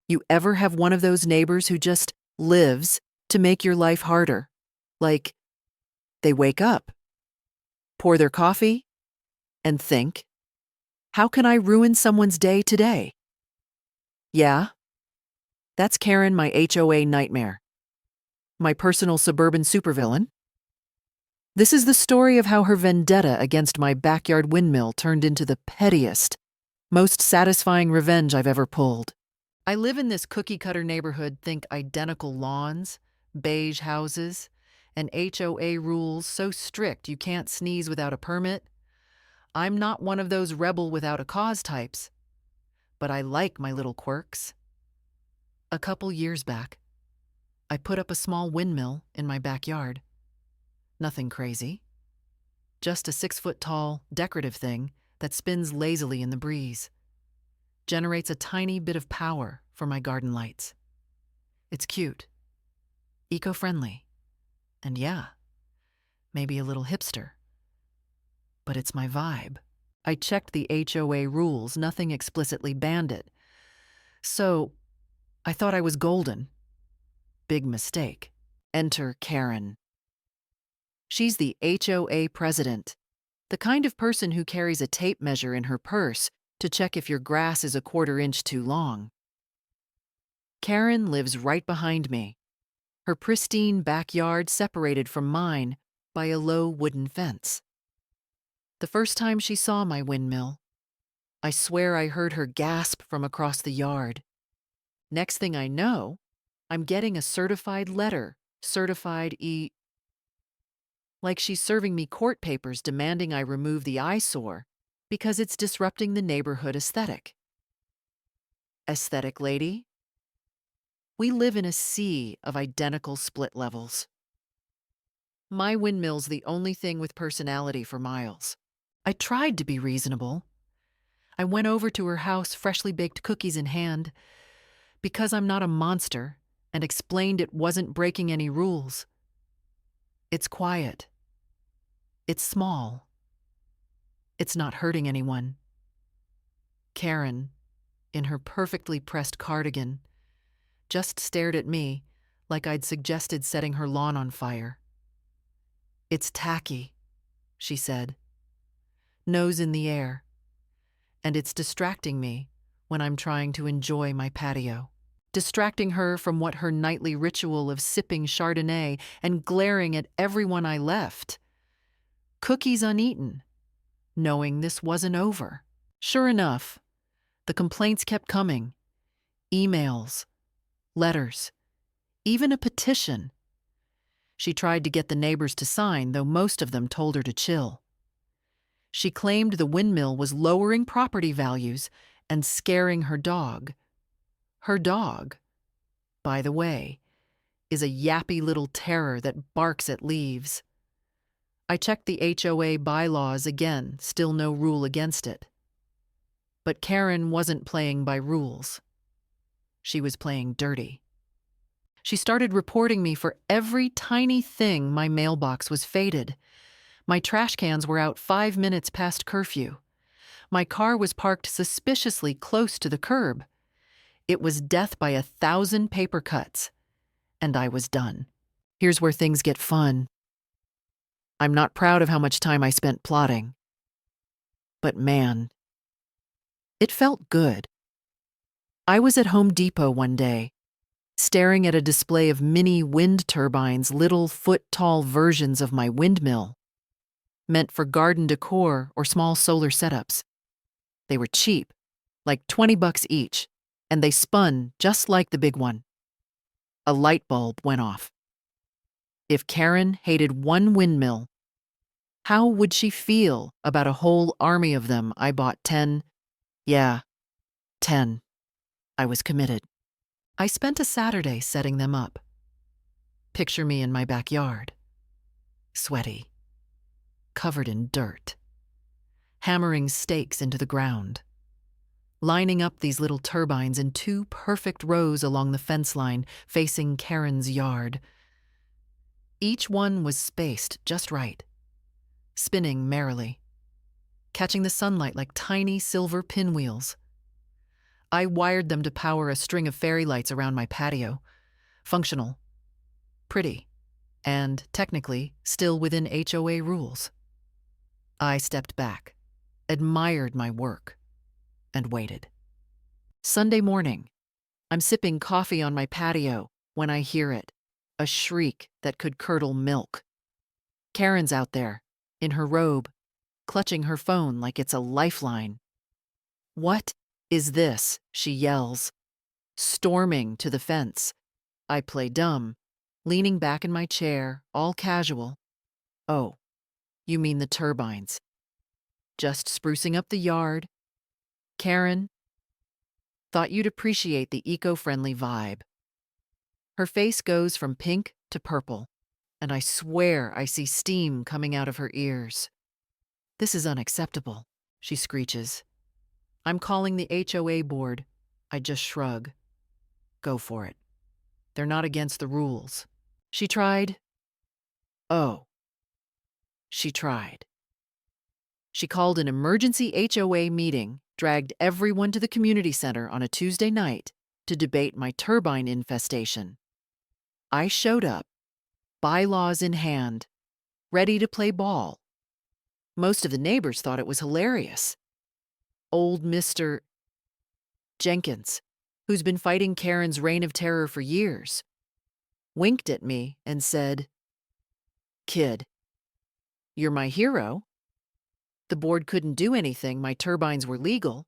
You ever have one of those neighbors who just lives to make your life harder? Like, they wake up, pour their coffee, and think, how can I ruin someone's day today? Yeah, that's Karen, my HOA nightmare. My personal suburban supervillain. This is the story of how her vendetta against my backyard windmill turned into the pettiest, most satisfying revenge I've ever pulled. I live in this cookie-cutter neighborhood, think identical lawns, beige houses, and HOA rules so strict you can't sneeze without a permit. I'm not one of those rebel without a cause types, but I like my little quirks. A couple years back, I put up a small windmill in my backyard. Nothing crazy, just a 6-foot-tall, decorative thing that spins lazily in the breeze. Generates a tiny bit of power for my garden lights. It's cute, eco-friendly, and yeah, maybe a little hipster. But it's my vibe. I checked the HOA rules, nothing explicitly banned it. So, I thought I was golden. Big mistake. Enter Karen. She's the HOA president, the kind of person who carries a tape measure in her purse to check if your grass is a 1/4 inch too long. Karen lives right behind me, her pristine backyard separated from mine by a low wooden fence. The first time she saw my windmill, I swear I heard her gasp from across the yard. Next thing I know, I'm getting a certified letter, like she's serving me court papers demanding I remove the eyesore because it's disrupting the neighborhood aesthetic. Aesthetic lady? We live in a sea of identical split levels. My windmill's the only thing with personality for miles. I tried to be reasonable. I went over to her house, freshly baked cookies in hand, because I'm not a monster, and explained it wasn't breaking any rules. It's quiet. It's small. It's not hurting anyone. Karen, in her perfectly pressed cardigan, just stared at me like I'd suggested setting her lawn on fire. It's tacky, she said, nose in the air, and it's distracting me when I'm trying to enjoy my patio. Distracting her from what her nightly ritual of sipping Chardonnay and glaring at everyone I left. Cookies uneaten, knowing this wasn't over. Sure enough, the complaints kept coming. Emails, letters, even a petition. She tried to get the neighbors to sign, though most of them told her to chill. She claimed the windmill was lowering property values and scaring her dog. Her dog, by the way, is a yappy little terror that barks at leaves. I checked the HOA bylaws again, still no rule against it. But Karen wasn't playing by rules. She was playing dirty. She started reporting me for every tiny thing. My mailbox was faded. My trash cans were out 5 minutes past curfew. My car was parked suspiciously close to the curb. It was death by 1,000 paper cuts, and I was done. Here's where things get fun. I'm not proud of how much time I spent plotting. But man, it felt good. I was at Home Depot one day, staring at a display of mini wind turbines, little foot-tall versions of my windmill, meant for garden decor or small solar setups. They were cheap, like $20 each, and they spun just like the big one. A light bulb went off. If Karen hated one windmill, how would she feel about a whole army of them? I bought 10. Yeah, 10. I was committed. I spent a Saturday setting them up. Picture me in my backyard, sweaty, covered in dirt, hammering stakes into the ground, lining up these little turbines in 2 perfect rows along the fence line facing Karen's yard. Each one was spaced just right, spinning merrily, catching the sunlight like tiny silver pinwheels. I wired them to power a string of fairy lights around my patio. Functional, pretty, and technically still within HOA rules. I stepped back, admired my work, and waited. Sunday morning, I'm sipping coffee on my patio when I hear it, a shriek that could curdle milk. Karen's out there, in her robe, clutching her phone like it's a lifeline. "What is this?" she yells, storming to the fence. I play dumb, leaning back in my chair, all casual. "Oh, you mean the turbines. Just sprucing up the yard. Karen, thought you'd appreciate the eco-friendly vibe." Her face goes from pink to purple, and I swear I see steam coming out of her ears. "This is unacceptable," she screeches. "I'm calling the HOA board." I just shrug. Go for it. They're not against the rules. She tried. Oh, she tried. She called an emergency HOA meeting, dragged everyone to the community center on a Tuesday night to debate my turbine infestation. I showed up, bylaws in hand, ready to play ball. Most of the neighbors thought it was hilarious. Old Mr. Jenkins, who's been fighting Karen's reign of terror for years, winked at me and said, "Kid, you're my hero. The board couldn't do anything, my turbines were legal."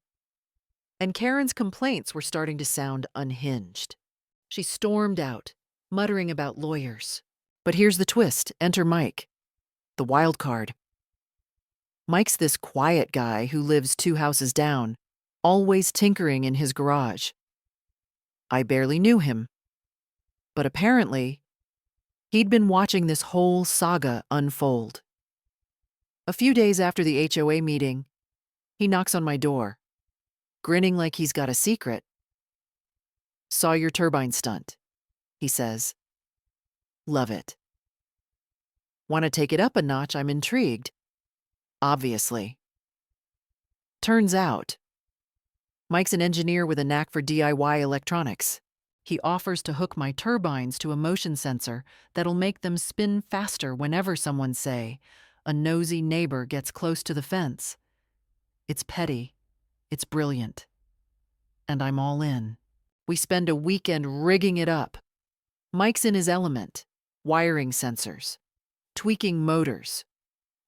And Karen's complaints were starting to sound unhinged. She stormed out, muttering about lawyers. But here's the twist. Enter Mike, the wild card. Mike's this quiet guy who lives 2 houses down, always tinkering in his garage. I barely knew him. But apparently, he'd been watching this whole saga unfold. A few days after the HOA meeting, he knocks on my door, grinning like he's got a secret. "Saw your turbine stunt," he says. "Love it." Want to take it up a notch? I'm intrigued. Obviously. Turns out, Mike's an engineer with a knack for DIY electronics. He offers to hook my turbines to a motion sensor that'll make them spin faster whenever someone, say, a nosy neighbor, gets close to the fence. It's petty. It's brilliant. And I'm all in. We spend a weekend rigging it up. Mike's in his element, wiring sensors, tweaking motors,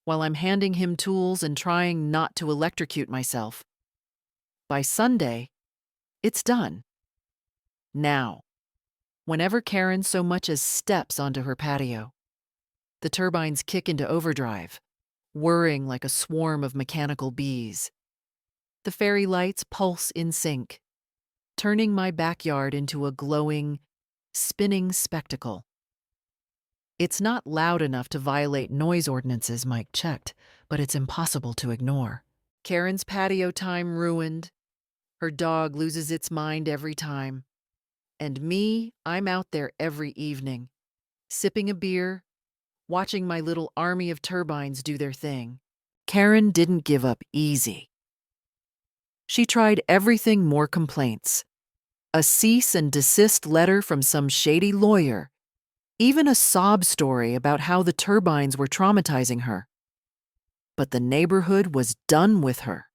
while I'm handing him tools and trying not to electrocute myself. By Sunday, it's done. Now, whenever Karen so much as steps onto her patio, the turbines kick into overdrive, whirring like a swarm of mechanical bees. The fairy lights pulse in sync, turning my backyard into a glowing, spinning spectacle. It's not loud enough to violate noise ordinances, Mike checked, but it's impossible to ignore. Karen's patio time ruined. Her dog loses its mind every time. And me, I'm out there every evening, sipping a beer, watching my little army of turbines do their thing. Karen didn't give up easy. She tried everything: more complaints, a cease and desist letter from some shady lawyer, even a sob story about how the turbines were traumatizing her. But the neighborhood was done with her.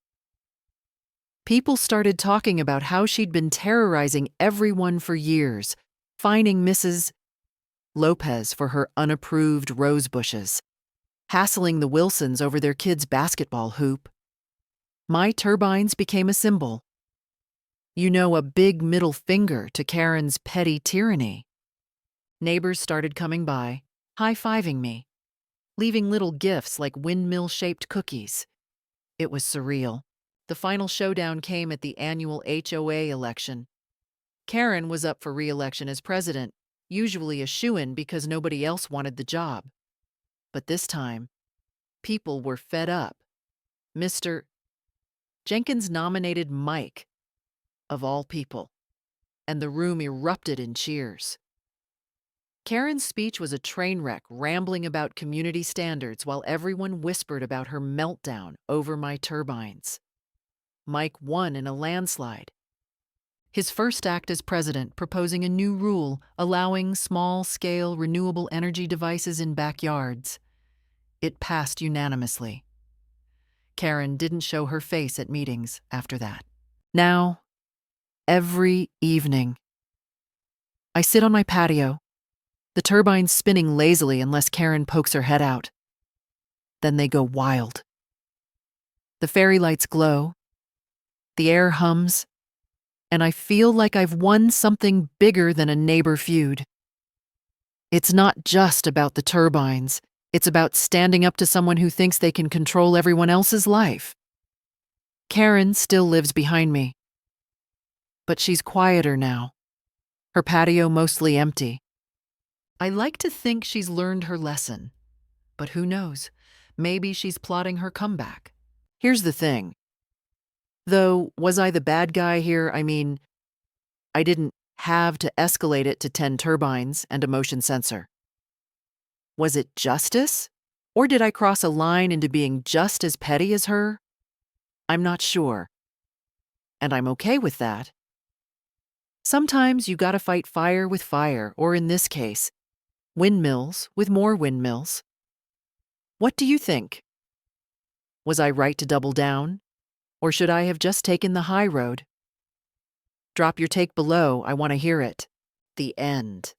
People started talking about how she'd been terrorizing everyone for years, fining Mrs. Lopez for her unapproved rose bushes, hassling the Wilsons over their kids' basketball hoop. My turbines became a symbol. You know, a big middle finger to Karen's petty tyranny. Neighbors started coming by, high-fiving me, leaving little gifts like windmill-shaped cookies. It was surreal. The final showdown came at the annual HOA election. Karen was up for re-election as president, usually a shoo-in because nobody else wanted the job. But this time, people were fed up. Mr. Jenkins nominated Mike, of all people, and the room erupted in cheers. Karen's speech was a train wreck, rambling about community standards while everyone whispered about her meltdown over my turbines. Mike won in a landslide. His first act as president proposing a new rule allowing small-scale renewable energy devices in backyards. It passed unanimously. Karen didn't show her face at meetings after that. Now, every evening, I sit on my patio, the turbines spinning lazily unless Karen pokes her head out. Then they go wild. The fairy lights glow, the air hums, and I feel like I've won something bigger than a neighbor feud. It's not just about the turbines. It's about standing up to someone who thinks they can control everyone else's life. Karen still lives behind me, but she's quieter now, her patio mostly empty. I like to think she's learned her lesson, but who knows? Maybe she's plotting her comeback. Here's the thing. Though, was I the bad guy here? I mean, I didn't have to escalate it to 10 turbines and a motion sensor. Was it justice? Or did I cross a line into being just as petty as her? I'm not sure. And I'm okay with that. Sometimes you gotta fight fire with fire, or in this case, windmills with more windmills. What do you think? Was I right to double down? Or should I have just taken the high road? Drop your take below, I want to hear it. The end.